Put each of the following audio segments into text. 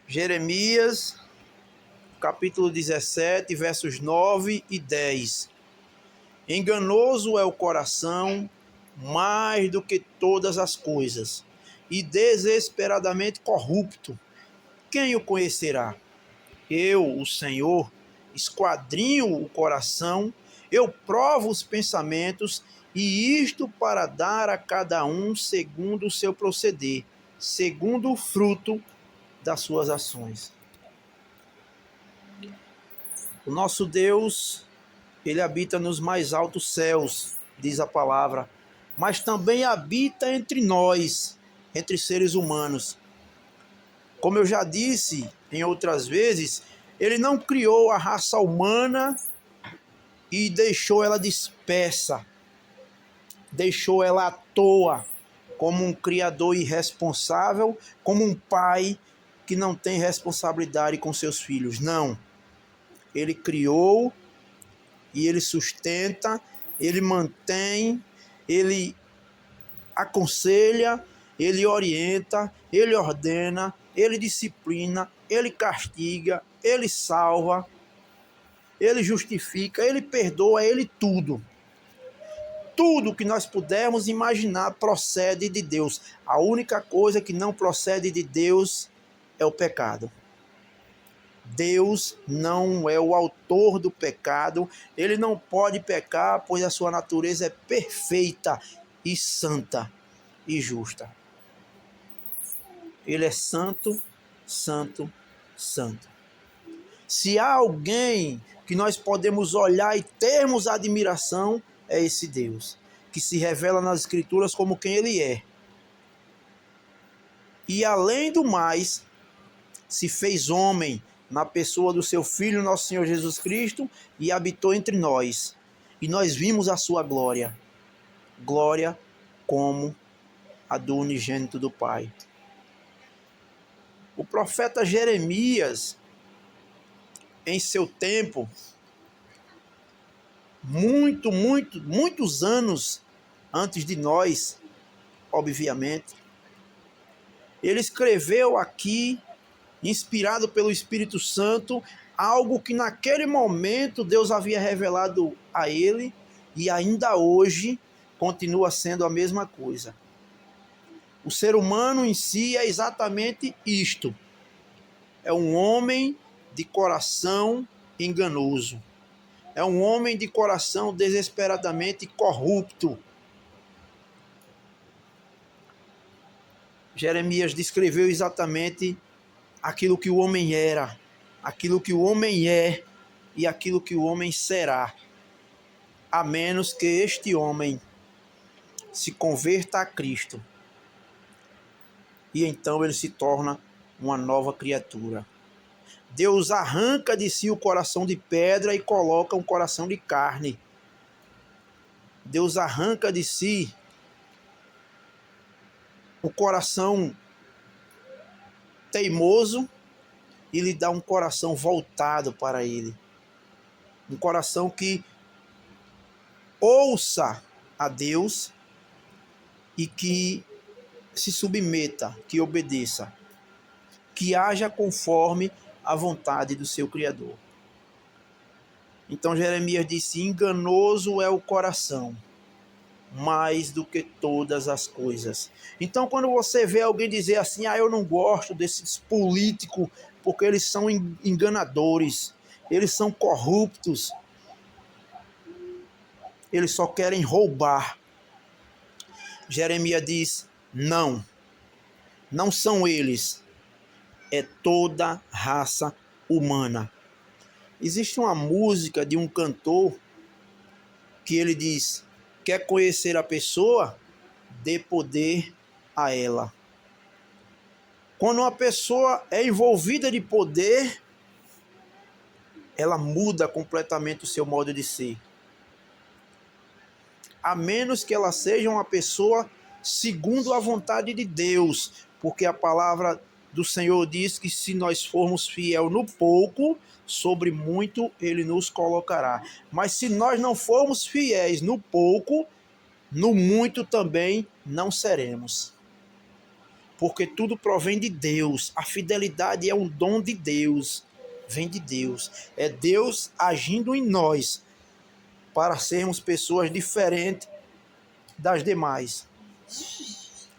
Jeremias, capítulo 17, versos 9 e 10. Enganoso é o coração mais do que todas as coisas, e desesperadamente corrupto. Quem o conhecerá? Eu, o Senhor, esquadrinho o coração, eu provo os pensamentos, e isto para dar a cada um segundo o seu proceder, segundo o fruto das suas ações. O nosso Deus, ele habita nos mais altos céus, diz a palavra, mas também habita entre nós, entre seres humanos. Como eu já disse em outras vezes, ele não criou a raça humana e deixou ela dispersa, deixou ela à toa, como um criador irresponsável, como um pai que não tem responsabilidade com seus filhos. Não. Ele criou e ele sustenta, ele mantém, ele aconselha, ele orienta, ele ordena, ele disciplina, ele castiga, ele salva, ele justifica, ele perdoa, ele tudo. Tudo que nós pudermos imaginar procede de Deus. A única coisa que não procede de Deus é o pecado. Deus não é o autor do pecado, ele não pode pecar, pois a sua natureza é perfeita e santa e justa. Ele é santo, santo, santo. Se há alguém que nós podemos olhar e termos admiração, é esse Deus, que se revela nas Escrituras como quem ele é. E além do mais, se fez homem na pessoa do seu Filho, nosso Senhor Jesus Cristo, e habitou entre nós. E nós vimos a sua glória. Glória como a do unigênito do Pai. O profeta Jeremias, em seu tempo, muitos anos antes de nós, obviamente, ele escreveu aqui, inspirado pelo Espírito Santo, algo que naquele momento Deus havia revelado a ele e ainda hoje continua sendo a mesma coisa. O ser humano em si é exatamente isto. É um homem de coração enganoso. É um homem de coração desesperadamente corrupto. Jeremias descreveu exatamente aquilo que o homem era, aquilo que o homem é e aquilo que o homem será, a menos que este homem se converta a Cristo. E então ele se torna uma nova criatura. Deus arranca de si o coração de pedra e coloca um coração de carne. Deus arranca de si o coração teimoso e lhe dá um coração voltado para ele. Um coração que ouça a Deus e que se submeta, que obedeça, que haja conforme a vontade do seu Criador. Então Jeremias disse: enganoso é o coração, mais do que todas as coisas. Então quando você vê alguém dizer assim, eu não gosto desses políticos porque eles são enganadores, eles são corruptos, eles só querem roubar. Jeremias diz: não são eles, é toda raça humana. Existe uma música de um cantor que ele diz: quer conhecer a pessoa? Dê poder a ela. Quando uma pessoa é envolvida de poder, ela muda completamente o seu modo de ser. A menos que ela seja uma pessoa segundo a vontade de Deus, porque a palavra do Senhor diz que se nós formos fiel no pouco, sobre muito ele nos colocará. Mas se nós não formos fiéis no pouco, no muito também não seremos. porque tudo provém de Deus. A fidelidade é um dom de Deus, vem de Deus. É Deus agindo em nós para sermos pessoas diferentes das demais.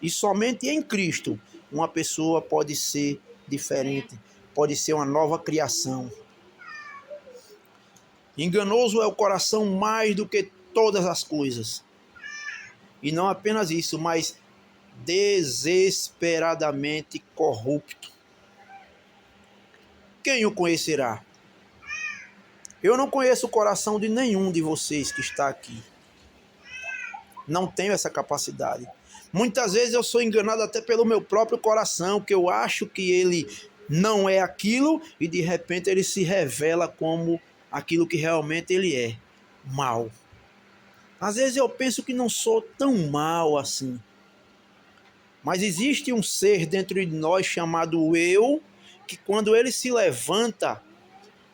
E somente em Cristo uma pessoa pode ser diferente, pode ser uma nova criação. Enganoso é o coração mais do que todas as coisas. E não apenas isso, mas desesperadamente corrupto. Quem o conhecerá? Eu não conheço o coração de nenhum de vocês que está aqui. Não tenho essa capacidade. Muitas vezes eu sou enganado até pelo meu próprio coração, que eu acho que ele não é aquilo e de repente ele se revela como aquilo que realmente ele é, mal. Às vezes eu penso que não sou tão mal assim. Mas existe um ser dentro de nós chamado eu, que quando ele se levanta,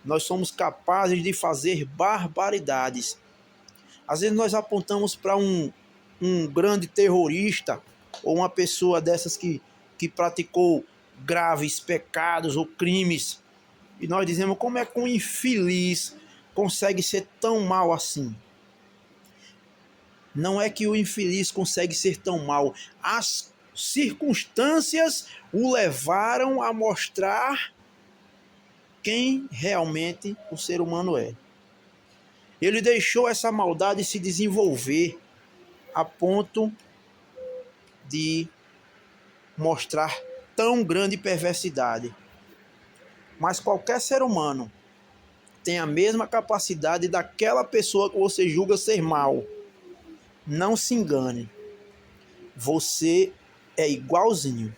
nós somos capazes de fazer barbaridades. Às vezes nós apontamos para um grande terrorista ou uma pessoa dessas que praticou graves pecados ou crimes e nós dizemos: como é que um infeliz consegue ser tão mal assim? Não é que o infeliz consegue ser tão mal, as circunstâncias o levaram a mostrar quem realmente o ser humano é. Ele deixou essa maldade se desenvolver a ponto de mostrar tão grande perversidade. Mas qualquer ser humano tem a mesma capacidade daquela pessoa que você julga ser mal. Não se engane. Você é igualzinho.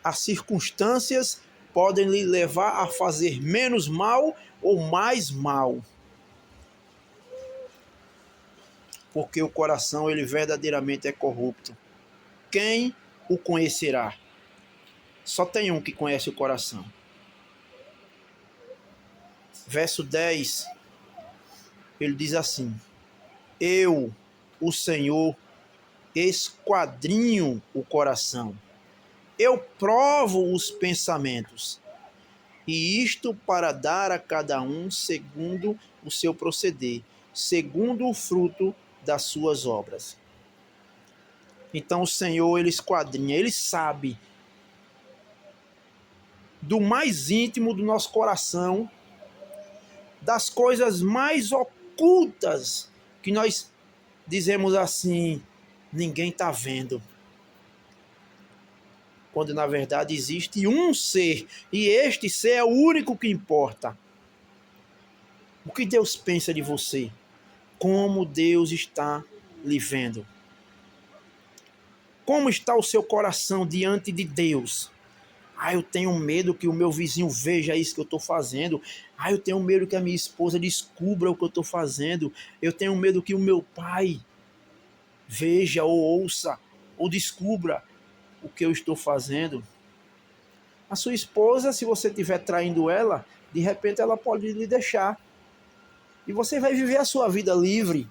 As circunstâncias podem lhe levar a fazer menos mal ou mais mal. Porque o coração, ele verdadeiramente é corrupto. Quem o conhecerá? Só tem um que conhece o coração. Verso 10, ele diz assim: eu, o Senhor, esquadrinho o coração. Eu provo os pensamentos. E isto para dar a cada um segundo o seu proceder, segundo o fruto das suas obras. Então o Senhor, ele esquadrinha, ele sabe do mais íntimo do nosso coração, das coisas mais ocultas, que nós dizemos assim: ninguém está vendo. Quando na verdade existe um ser, e este ser é o único que importa. O que Deus pensa de você? Como Deus está lhe vendo? Como está o seu coração diante de Deus? Eu tenho medo que o meu vizinho veja isso que eu estou fazendo. Eu tenho medo que a minha esposa descubra o que eu estou fazendo. Eu tenho medo que o meu pai veja ou ouça ou descubra o que eu estou fazendo. A sua esposa, se você estiver traindo ela, de repente ela pode lhe deixar. E você vai viver a sua vida livre.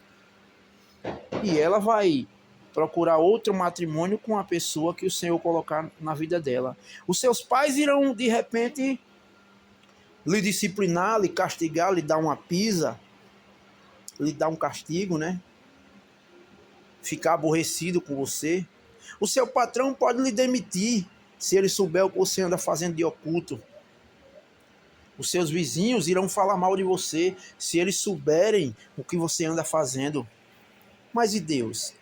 E ela vai procurar outro matrimônio com a pessoa que o Senhor colocar na vida dela. Os seus pais irão, de repente, lhe disciplinar, lhe castigar, lhe dar uma pisa, lhe dar um castigo, né? Ficar aborrecido com você. O seu patrão pode lhe demitir se ele souber o que você anda fazendo de oculto. Os seus vizinhos irão falar mal de você se eles souberem o que você anda fazendo. Mas e Deus?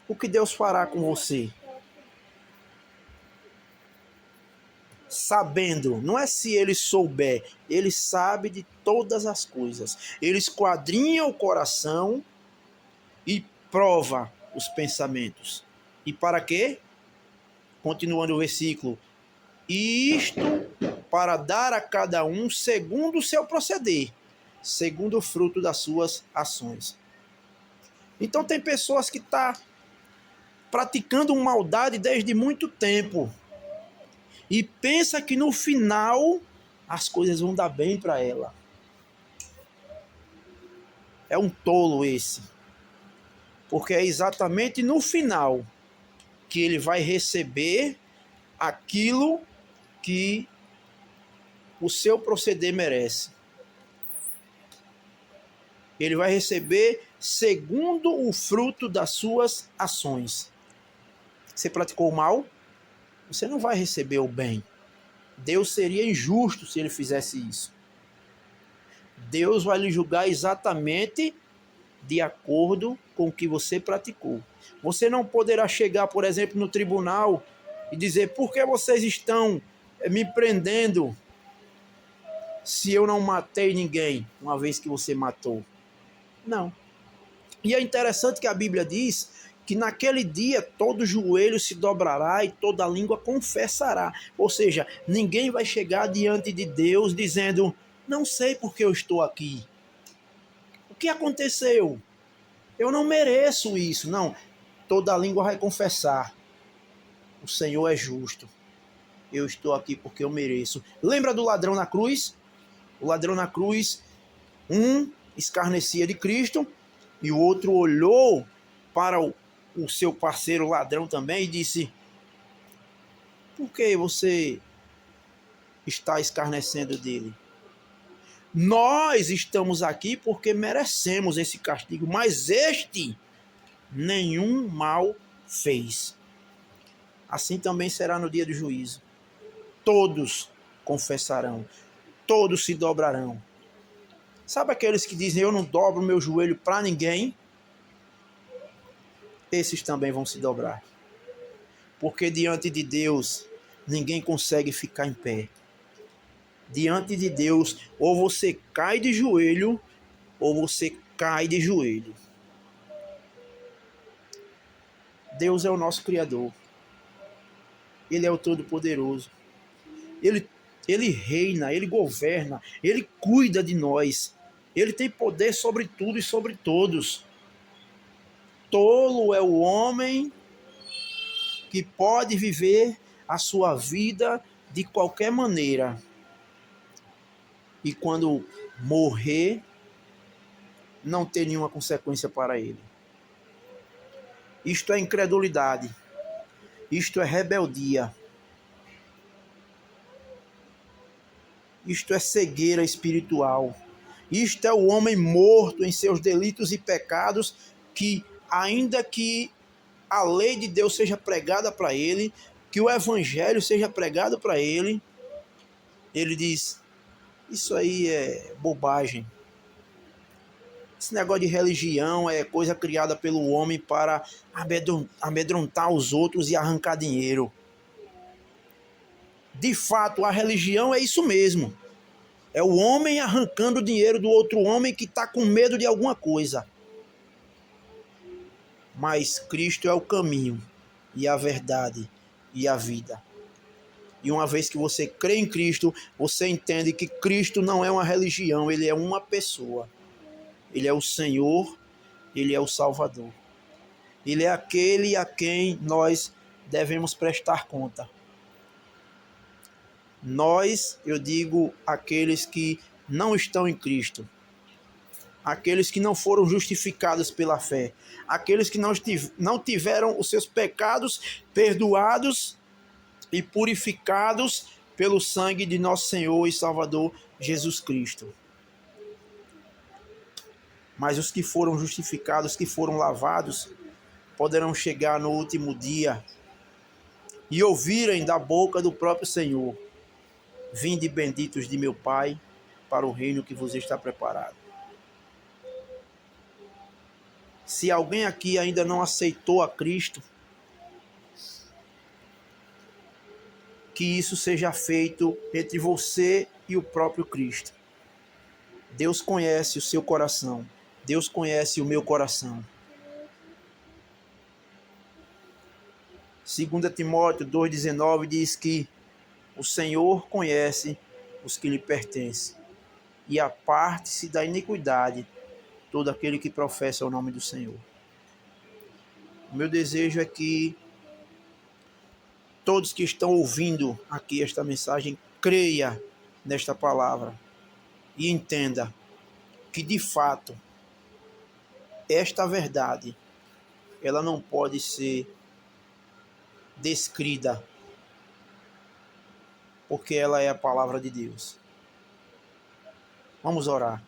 O que Deus fará com você? Sabendo, não é se ele souber, ele sabe de todas as coisas. Ele esquadrinha o coração e prova os pensamentos. E para quê? Continuando o versículo: e isto para dar a cada um segundo o seu proceder, segundo o fruto das suas ações. Então tem pessoas que estão praticando maldade desde muito tempo e pensa que no final as coisas vão dar bem para ela. É um tolo esse. porque é exatamente no final que ele vai receber aquilo que o seu proceder merece. Ele vai receber segundo o fruto das suas ações. Você praticou o mal, você não vai receber o bem. Deus seria injusto se ele fizesse isso. Deus vai lhe julgar exatamente de acordo com o que você praticou. Você não poderá chegar, por exemplo, no tribunal e dizer: por que vocês estão me prendendo se eu não matei ninguém, uma vez que você matou? Não. E é interessante que a Bíblia diz que naquele dia todo joelho se dobrará e toda língua confessará. Ou seja, ninguém vai chegar diante de Deus dizendo: não sei por que eu estou aqui. O que aconteceu? Eu não mereço isso. Não. Toda língua vai confessar: o Senhor é justo. Eu estou aqui porque eu mereço. Lembra do ladrão na cruz? O ladrão na cruz, um escarnecia de Cristo e o outro olhou para o seu parceiro ladrão também e disse: por que você está escarnecendo dele? Nós estamos aqui porque merecemos esse castigo, mas este nenhum mal fez. Assim também será no dia do juízo. Todos confessarão, todos se dobrarão. Sabe aqueles que dizem: eu não dobro meu joelho para ninguém? Esses também vão se dobrar. Porque diante de Deus, ninguém consegue ficar em pé. Diante de Deus, ou você cai de joelho, ou você cai de joelho. Deus é o nosso Criador. Ele é o Todo-Poderoso. Ele reina, Ele governa, Ele cuida de nós. Ele tem poder sobre tudo e sobre todos. Tolo é o homem que pode viver a sua vida de qualquer maneira. E quando morrer, não ter nenhuma consequência para ele. Isto é incredulidade. Isto é rebeldia. Isto é cegueira espiritual. Isto é o homem morto em seus delitos e pecados, que ainda que a lei de Deus seja pregada para ele, que o evangelho seja pregado para ele, ele diz: isso aí é bobagem. Esse negócio de religião é coisa criada pelo homem para amedrontar os outros e arrancar dinheiro. De fato, a religião é isso mesmo. É o homem arrancando o dinheiro do outro homem que está com medo de alguma coisa. Mas Cristo é o caminho, e a verdade, e a vida. E uma vez que você crê em Cristo, você entende que Cristo não é uma religião, Ele é uma pessoa. Ele é o Senhor, Ele é o Salvador. Ele é aquele a quem nós devemos prestar conta. Nós, eu digo, aqueles que não estão em Cristo, aqueles que não foram justificados pela fé, aqueles que não tiveram os seus pecados perdoados e purificados pelo sangue de nosso Senhor e Salvador Jesus Cristo. Mas os que foram justificados, que foram lavados, poderão chegar no último dia e ouvirem da boca do próprio Senhor: vinde benditos de meu Pai, para o reino que vos está preparado. Se alguém aqui ainda não aceitou a Cristo, que isso seja feito entre você e o próprio Cristo. Deus conhece o seu coração. Deus conhece o meu coração. 2 Timóteo 2,19 diz que o Senhor conhece os que lhe pertencem, e aparte-se da iniquidade todo aquele que professa o nome do Senhor. O meu desejo é que todos que estão ouvindo aqui esta mensagem creia nesta palavra e entenda que de fato esta verdade ela não pode ser descrita, porque ela é a palavra de Deus. Vamos orar.